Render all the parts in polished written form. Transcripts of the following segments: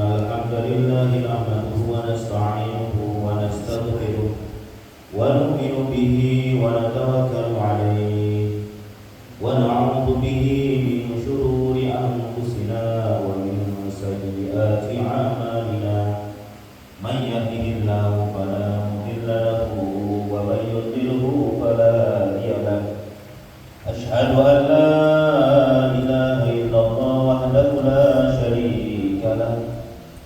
الحمد لله نحمده ونستعينه ونستغفره ونؤمن به ونتوكل عليه ونعوذ به من شرور أنفسنا ومن سيئات أعمالنا من يهده الله فلا مضل له ومن يضلله فلا هادي له أشهد أن لا إله إلا الله وحده لا شريك له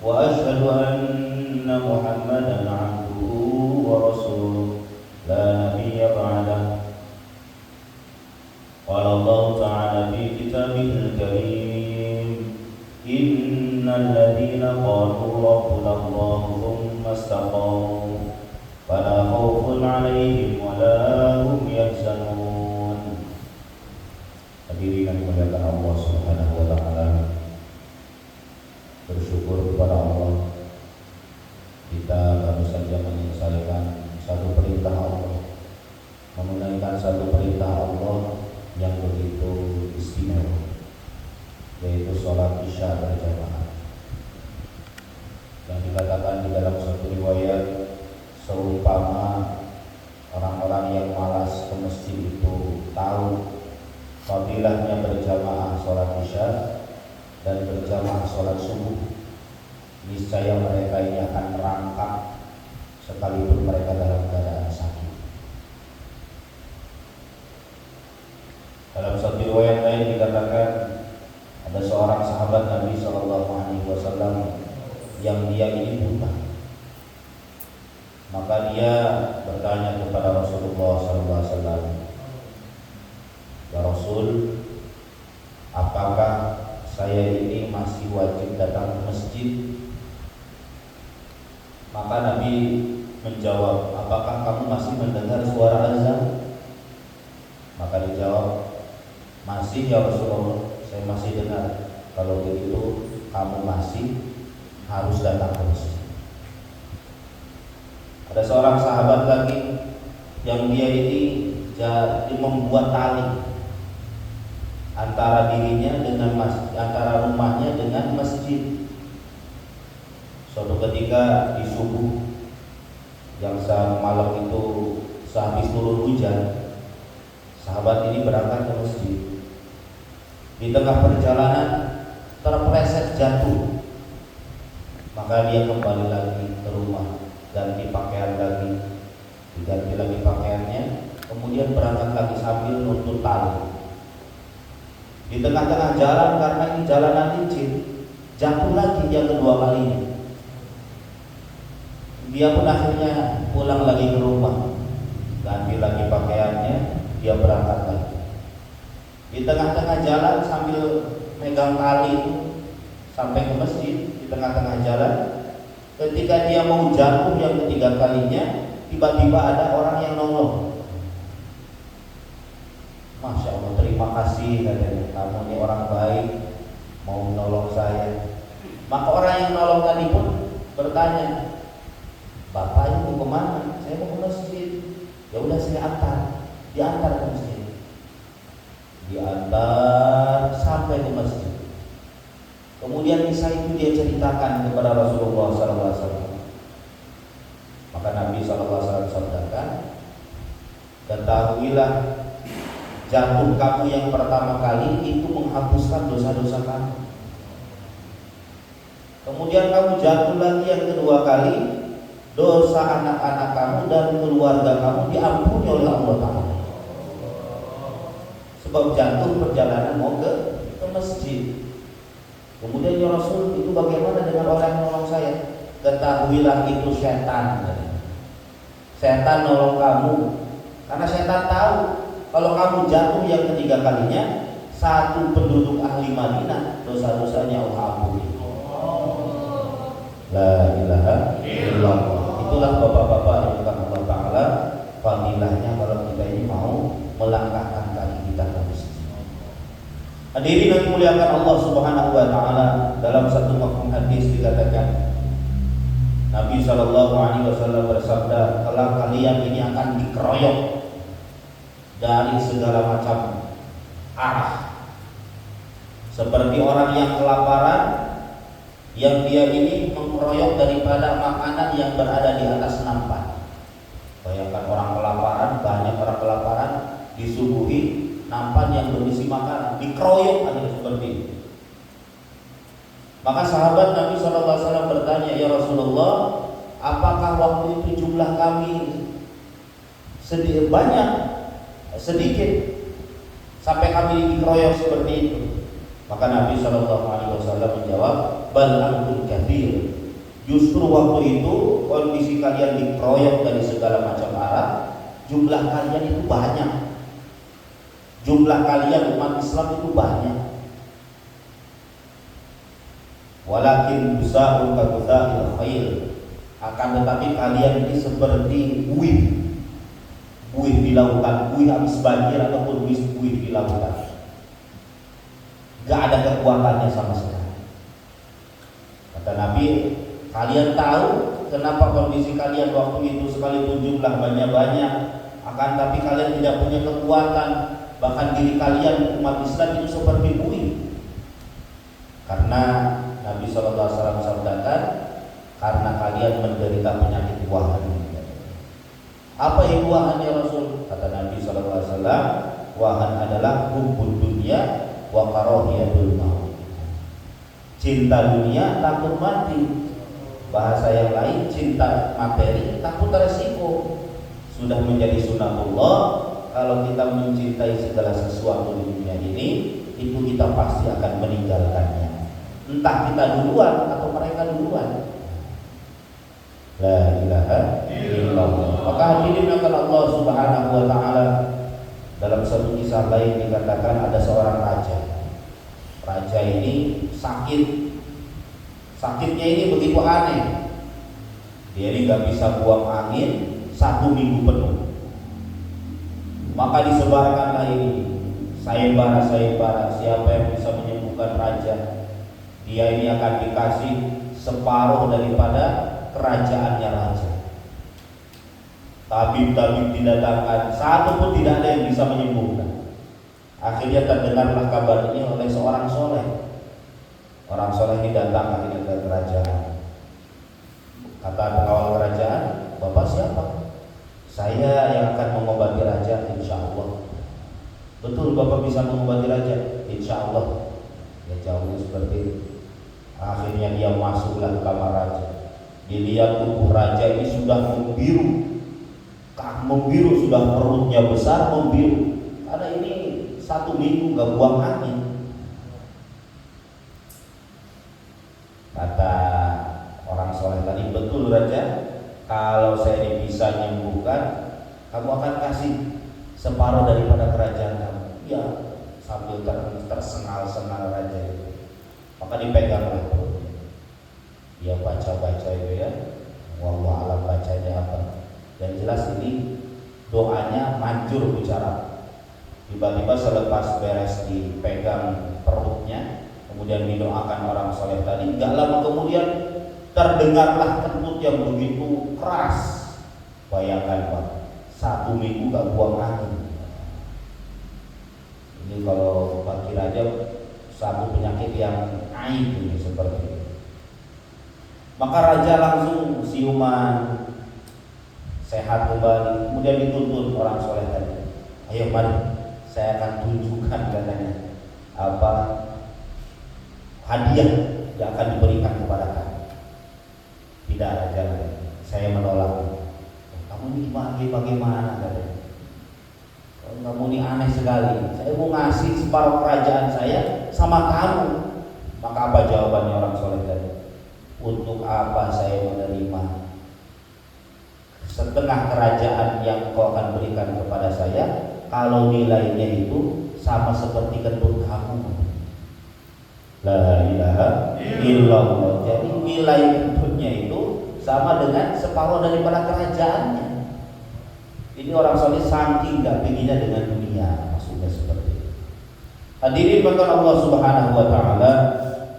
وأشهد أن محمدا عبده ورسوله لا نبي بعده قال الله تعالى في كتابه الكريم إن الذين قالوا ربنا الله ثم استقاموا فلا خوف عليهم ولا هم يحزنون. Hadirin yang dimuliakan Allah Subhanahu wa taala, bersyukur kepada Allah kita baru saja menyelesaikan satu perintah Allah, menunaikan satu perintah Allah yang begitu istimewa, yaitu sholat isya berjamaah. Yang dikatakan di dalam satu riwayat, seumpama orang-orang yang malas ke masjid itu tahu fadilahnya berjamaah sholat isya dan berjamaah sholat subuh, niscaya mereka ini akan merangkak sekalipun mereka dalam keadaan sakit. Dalam satu riwayat lain dikatakan ada seorang sahabat Nabi SAW yang dia ini buta. Maka dia bertanya kepada Rasulullah SAW, "Ya Rasul, apakah saya ini masih wajib datang ke masjid?" Maka Nabi menjawab, "Apakah kamu masih mendengar suara azan?" Maka dijawab, "Masih ya Rasulullah, saya masih dengar." "Kalau begitu kamu masih harus datang ke masjid." Ada seorang sahabat lagi yang dia ini jadi membuat tali antara dirinya dengan masjid, antara rumahnya dengan masjid. Suatu ketika di subuh yang malam itu sehabis turun hujan, sahabat ini berangkat ke masjid. Di tengah perjalanan terpeleset jatuh. Maka dia kembali lagi ke rumah, ganti pakaian lagi, diganti lagi pakaiannya, kemudian berangkat lagi sambil nuntut tali. Di tengah-tengah jalan, karena ini jalanan licin, jatuh lagi yang kedua kalinya. Dia pun akhirnya pulang lagi ke rumah, ganti lagi pakaiannya, dia berangkat lagi. Di tengah-tengah jalan sambil megang tali itu sampai ke masjid. Di tengah-tengah jalan, ketika dia mau jatuh yang ketiga kalinya, tiba-tiba ada orang yang nolong. "Masya Allah, terima kasih," katanya, "kamu ini orang baik, mau menolong saya." Maka orang yang nolong tadi pun bertanya, "Bapak ini mau kemana?" "Saya mau ke masjid." "Ya udah, saya antar." Diantar ke masjid, diantar sampai ke masjid. Kemudian kisah itu dia ceritakan kepada Rasulullah SAW. Maka Nabi SAW sabdakan, "Ketahuilah, jatuh kamu yang pertama kali itu menghapuskan dosa-dosa kamu. Kemudian kamu jatuh lagi yang kedua kali, dosa anak-anak kamu dan keluarga kamu diampuni oleh Allah Ta'ala." Sebab jatuh perjalanan mau ke masjid. Kemudian, "Ya Rasul, itu bagaimana dengan orang yang nolong saya?" "Ketahuilah, itu setan. Setan nolong kamu, karena setan tahu kalau kamu jatuh yang ketiga kalinya, satu penduduk ahli Madinah dosa-dosanya Allah ampuni." La ilaha illallah. Itulah bapak-bapak yang bukan Allah Ta'ala, fadilahnya kalau kita ini mau melangkahkan kaki kita ke masjid. Hadirin yang dimuliakan Allah Subhanahu wa taala, dalam satu mafhum hadis dikatakan Nabi SAW bersabda, "Kelak kalian ini akan dikeroyok dari segala macam arah. seperti orang yang kelaparan, yang dia ini mengkeroyok daripada makanan yang berada di atas nampan. Bayangkan orang kelaparan, banyak orang kelaparan, disuguhi nampan yang berisi makanan, dikeroyok aja seperti itu. Maka sahabat Nabi SAW bertanya, ya Rasulullah, apakah waktu itu jumlah kami banyak, sedikit, sampai kami dikeroyok seperti itu? Maka Nabi SAW menjawab, bal antum katsir. Justru waktu itu kondisi kalian dikeroyok dari segala macam arah, jumlah kalian itu banyak. Jumlah kalian umat Islam itu banyak. Walakin busa'u ka busa'il khair. Akan tetapi kalian ini seperti buih di lautan, buih habis banjir ataupun buih di lautan. Gak ada kekuatannya sama sekali. Kata Nabi, kalian tahu kenapa kondisi kalian waktu itu sekalipun jumlah banyak-banyak, akan tapi kalian tidak punya kekuatan. Bahkan diri kalian umat Islam itu seperti buih. Karena Nabi SAW sabdakan, karena kalian menderita penyakit wahan. Apa itu wahan ya Rasul? Kata Nabi SAW, wahan adalah hubbud dunya wa karahiyatul maut. Cinta dunia, takut mati. Bahasa yang lain, cinta materi, takut resiko. Sudah menjadi sunatullah, kalau kita mencintai segala sesuatu di dunia ini, itu kita pasti akan meninggalkannya. Entah kita duluan atau mereka duluan. La ilaha illallah. Maka hadirin akan Allah Subhanahu wa taala, dalam satu kisah lain dikatakan ada seorang raja. Raja ini sakit. Sakitnya ini begitu aneh. Dia ini gak bisa buang angin 1 minggu penuh. Maka disebarkanlah ini, sayembara, siapa yang bisa menyembuhkan raja, dia ini akan dikasih separuh daripada kerajaannya raja. Tabib-tabib didatangkan, satu pun tidak ada yang bisa menyembuhkan. Akhirnya terdengarlah kabar ini oleh seorang soleh. Orang soleh ini datang akhirnya ke kerajaan. Kata pengawal kerajaan, Bapak siapa? Saya yang akan mengobati raja, insya Allah. Betul Bapak bisa mengobati raja? Insya Allah. Ya jauhnya seperti itu. Akhirnya dia masuklah ke kamar raja. Dilihat tubuh raja ini sudah membiru, sudah perutnya besar, membiru. Karena ini 1 minggu gak buang angin. Kata orang soleh tadi, betul raja, kalau saya ini bisa menyembuhkan, kamu akan kasih separuh daripada kerajaan kamu. Ya, sambil tersengal-sengal raja itu. Maka dipeganglah perutnya. Dia baca-baca itu ya, wallahu alam bacanya apa. Yang jelas ini doanya manjur bicara. Tiba-tiba selepas beres dipegang perutnya, kemudian didoakan orang soleh tadi, gak lama kemudian terdengarlah kentut yang begitu keras. Bayangkan Pak, 1 minggu gak buang angin. Ini kalau bagi raja satu penyakit yang aib ini seperti itu. Maka raja langsung siuman, sehat kembali. Kemudian dituntut orang soleh tadi, ayo mari, saya akan tunjukkan katanya apa hadiah yang akan diberikan kepada kamu. Tidak raja, saya menolak. Kamu ini bagaimana katanya? Kamu ini aneh sekali. Saya mau ngasih separuh kerajaan saya sama kamu. Maka apa jawabannya orang soleh tadi? Untuk apa saya menerima setengah kerajaan yang kau akan berikan kepada saya, kalau nilainya itu sama seperti kentut kamu? La ilaha illallah. Jadi nilai kentutnya itu sama dengan separuh daripada kerajaannya. Ini orang soleh saking gak pinginnya dengan dunia, maksudnya seperti itu. Hadirin maka Allah Subhanahu wa taala,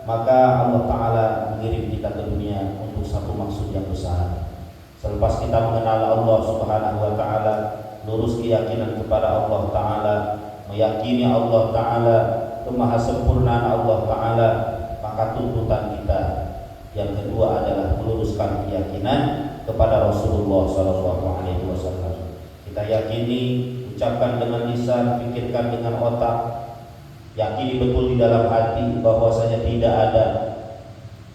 maka Allah taala mengirim kita ke dunia untuk satu maksud yang besar. Selepas kita mengenal Allah Subhanahu wa taala, lurus keyakinan kepada Allah taala, meyakini Allah taala, kemahasempurnaan Allah Ta'ala, maka tuntutan kita yang kedua adalah meluruskan keyakinan kepada Rasulullah SAW. Kita yakini, ucapkan dengan lisan, pikirkan dengan otak, yakini betul di dalam hati bahwasanya tidak ada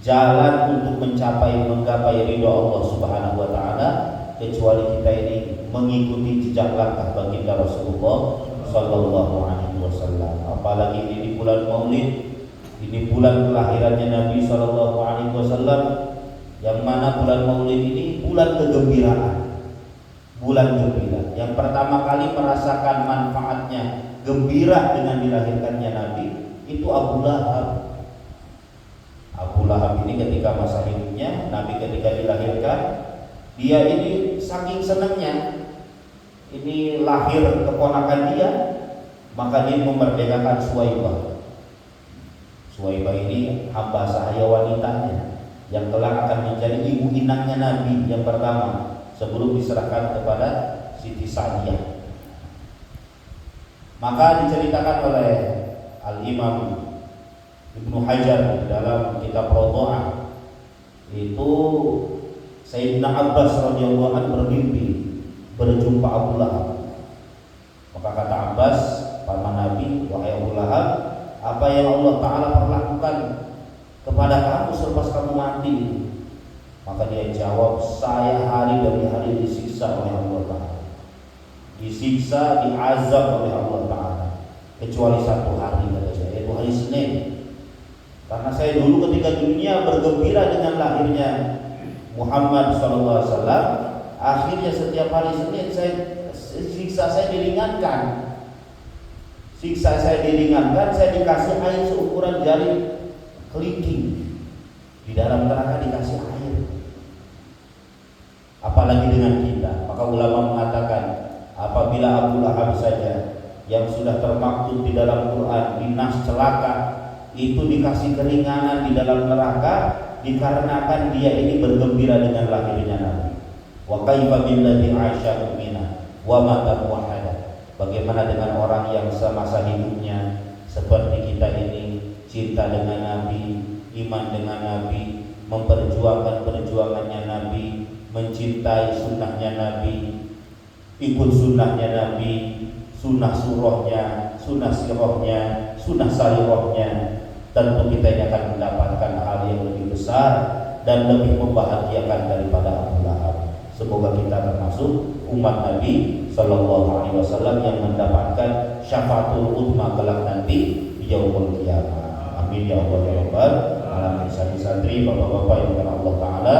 jalan untuk menggapai ridho Allah Subhanahu wa Ta'ala kecuali kita ini mengikuti jejak langkah baginda Rasulullah sallallahu alaihi wasallam. Apalagi ini di bulan Maulid, ini bulan kelahirannya Nabi sallallahu alaihi wasallam, yang mana bulan Maulid ini bulan kegembiraan, bulan gembira. Yang pertama kali merasakan manfaatnya gembira dengan dilahirkannya Nabi itu Abu Lahab. Abu Lahab ini ketika masa hidupnya Nabi ketika dilahirkan, dia ini saking senangnya ini lahir keponakan dia, maka dia memerdekakan Suwaibah. Suwaibah ini hamba sahaya wanitanya yang kelak akan menjadi ibu inangnya Nabi yang pertama sebelum diserahkan kepada Siti Sa'diyah. Maka diceritakan oleh Al-Imam Ibnu Hajar di dalam kitab Rawdhah itu Sayyidina Abbas radhiyallahu anhu bermimpi berjumpa Abu Lahab. Maka kata Abbas, paman Nabi, wahai Abu Lahab, apa yang Allah Ta'ala perlakukan kepada kamu selepas kamu mati? Maka dia jawab, saya hari demi hari disiksa oleh Allah Ta'ala, disiksa, diazab oleh Allah Ta'ala, kecuali satu hari, katanya, yaitu hari Senin. Karena saya dulu ketika dunia bergembira dengan lahirnya Muhammad SAW, akhirnya setiap hari Senin siksa saya diringankan. Siksa saya diringankan, saya dikasih air seukuran jari kelingking. Di dalam neraka dikasih air. Apalagi dengan kita. Maka ulama mengatakan, apabila Abu Lahab saja yang sudah termaktub di dalam Quran dinas celaka itu dikasih keringanan di dalam neraka dikarenakan dia ini bergembira dengan lahirnya Nabi. Wa kaifa billadzi 'asha mu'mina wa mata muwahhada. Bagaimana dengan orang yang semasa hidupnya seperti kita ini cinta dengan Nabi, iman dengan Nabi, memperjuangkan perjuangannya Nabi, mencintai sunnahnya Nabi, ikut sunnahnya Nabi, sunnah surahnya, sunnah sirahnya, sunnah sarirohnya. Tentu kita ini akan mendapatkan hal yang lebih besar dan lebih membahagiakan daripada Abu Lahab. Semoga kita termasuk umat Nabi Sallallahu Alaihi Wasallam yang mendapatkan syafaatul uzma kelak nanti di yaumul qiyamah. Amin ya Allah ya Rabbal alamin. Santri-santri, bapak-bapak yang dimuliakan Allah Taala,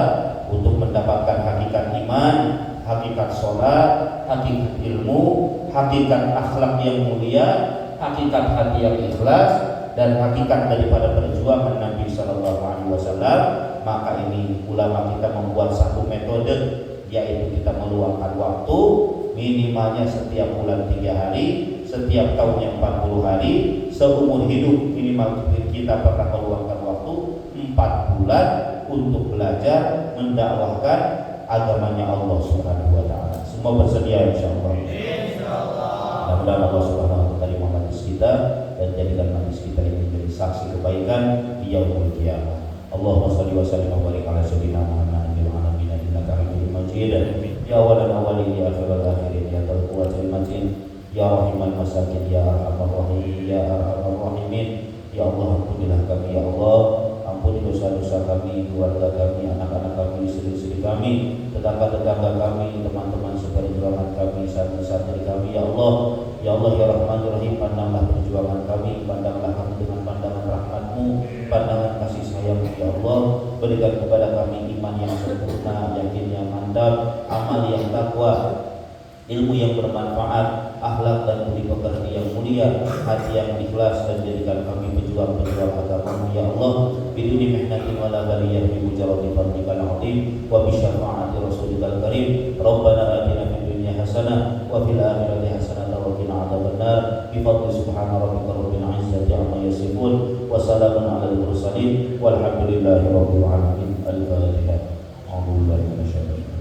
untuk mendapatkan hakikat iman, hakikat sholat, hakikat ilmu, hakikat akhlak yang mulia, hakikat hati yang ikhlas, dan hakikat daripada perjuangan Nabi Sallallahu Alaihi Wasallam, maka ini ulama kita membuat satu metode, yaitu kita meluangkan waktu minimalnya setiap bulan 3 hari, setiap tahunnya 40 hari, seumur hidup minimal kita pernah meluangkan waktu 4 bulan untuk belajar mendakwahkan agamanya Allah Subhanahu wa Ta'ala. Semua bersedia insyaallah. Mudah-mudahan Allah Subhanahu wa Ta'ala terima majlis kita dan jadikan majlis kita ini menjadi saksi kebaikan di yaumul qiyamah. Allahumma shalli wa sallim wa barik ala sayyidina Muhammadin wa ala alihi innaka Hamidum Majid. Ya awwalan awwalin ya akhiral akhirin ya dzal quwwatil matin ya rahiman masakin ya arhamar rahimin ya arhamar rahimin. Ya Allah, ampunilah kami ya Allah, ampuni dosa-dosa kami, keluarga kami, anak-anak kami, istri-istri kami, tetangga-tetangga kami, teman-teman seperjuangan kami, santri-santri kami ya Allah. Ya Allah ya Rahman ya Rahim, pandanglah perjuangan kami, pandanglah kami dengan pandangan rahmat-Mu, pandangan kasih sayang-Mu ya Allah. Berikan kepada kami iman yang sempurna, yakin yang mantap, amal yang takwa, ilmu yang bermanfaat, akhlak dan budi pekerti yang mulia, hati yang ikhlas, dan jadikan kami pejuang-pejuang agama-Mu ya Allah. Biduni mihnatin wala baliyah bi mujarradi fadlikal azim wa bi syafaati rasulikal karim. Rabbana atina fid dunya hasanah wa fil akhirati hasanah wa qina adzabannar. Bi fadli subhana rabbika rabbil izzati amma yasifun wa salamun alal mursalin walhamdulillahi rabbil alamin. Al-Fatihah. A'udzu billahi minasy syaitonir rajim.